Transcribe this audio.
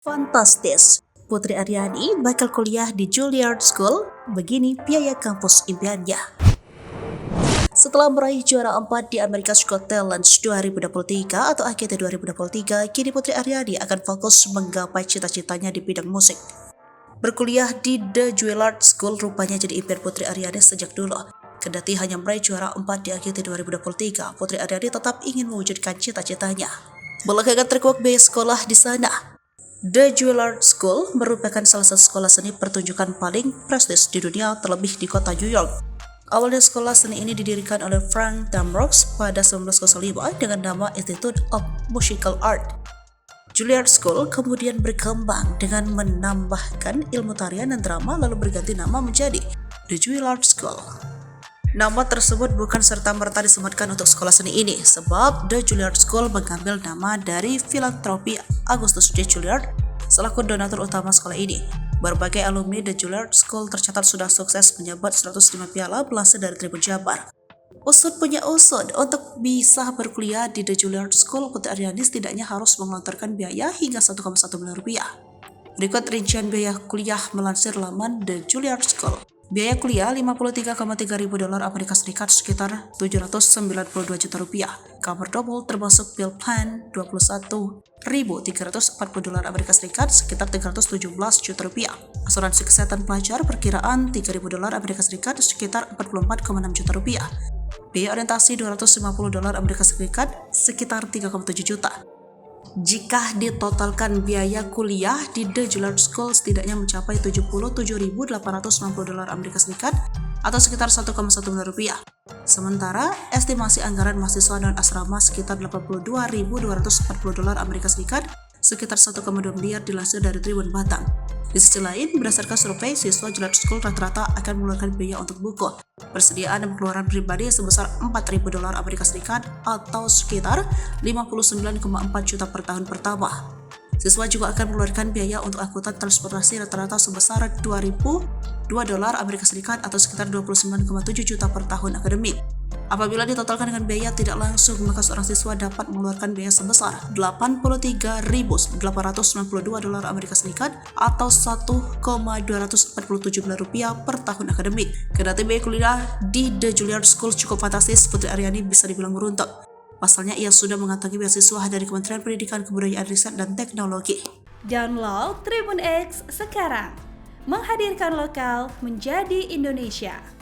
Fantastis, Putri Aryani bakal kuliah di Juilliard School, begini biaya kampus impiannya. Setelah meraih juara 4 di America's Got Talent 2023 atau AGT 2023, kini Putri Aryani akan fokus menggapai cita-citanya di bidang musik. Berkuliah di The Juilliard School rupanya jadi impian Putri Aryani sejak dulu. Kendati hanya meraih juara 4 di AGT 2023, Putri Aryani tetap ingin mewujudkan cita-citanya. Belakangan terkuak biaya sekolah di sana. The Juilliard School merupakan salah satu sekolah seni pertunjukan paling prestis di dunia, terlebih di kota New York. Awalnya sekolah seni ini didirikan oleh Frank Damrosch pada 1905 dengan nama Institute of Musical Art. Juilliard School kemudian berkembang dengan menambahkan ilmu tarian dan drama, lalu berganti nama menjadi The Juilliard School. Nama tersebut bukan serta-merta disematkan untuk sekolah seni ini, sebab The Juilliard School mengambil nama dari filantropi Augustus J. Juilliard selaku donatur utama sekolah ini. Berbagai alumni The Juilliard School tercatat sudah sukses menyabet 105 piala berhasil dari Tribun Jabar. Usut punya usut, untuk bisa berkuliah di The Juilliard School, Putri Aryani setidaknya harus mengelontorkan biaya hingga 1,1 miliar rupiah. Berikut rincian biaya kuliah melansir laman The Juilliard School. Biaya kuliah $53,3 ribu Amerika Serikat sekitar 792 juta rupiah. Kamar double termasuk bill plan $21.340 Amerika Serikat sekitar 317 juta rupiah. Asuransi kesehatan pelajar perkiraan $3.000 Amerika Serikat sekitar 44,6 juta rupiah. Biaya orientasi $250 Amerika Serikat sekitar 3,7 juta. Jika ditotalkan biaya kuliah di The Juilliard School setidaknya mencapai $77.860 Amerika Serikat atau sekitar 1,1 miliar rupiah. Sementara estimasi anggaran mahasiswa dan asrama sekitar $82.240 Amerika Serikat sekitar 1,2 miliar dilansir dari Tribun Batang. Di sisi lain, berdasarkan survei, siswa Juilliard School rata-rata akan mengeluarkan biaya untuk buku, persediaan dan pengeluaran pribadi sebesar $4.000 Amerika Serikat atau sekitar 59,4 juta per tahun pertama. Siswa juga akan mengeluarkan biaya untuk angkutan transportasi rata-rata sebesar $2.002 Amerika Serikat atau sekitar 29,7 juta per tahun akademik. Apabila ditotalkan dengan biaya tidak langsung, maka seorang siswa dapat mengeluarkan biaya sebesar $83.892 Amerika Serikat atau 1,247 miliar rupiah per tahun akademik. Kendati biaya kuliah di The Juilliard School cukup fantastis, Putri Aryani bisa dibilang beruntung. Pasalnya ia sudah mengantongi beasiswa dari Kementerian Pendidikan, Kebudayaan, Riset, dan Teknologi. Download Tribun X sekarang, menghadirkan lokal menjadi Indonesia.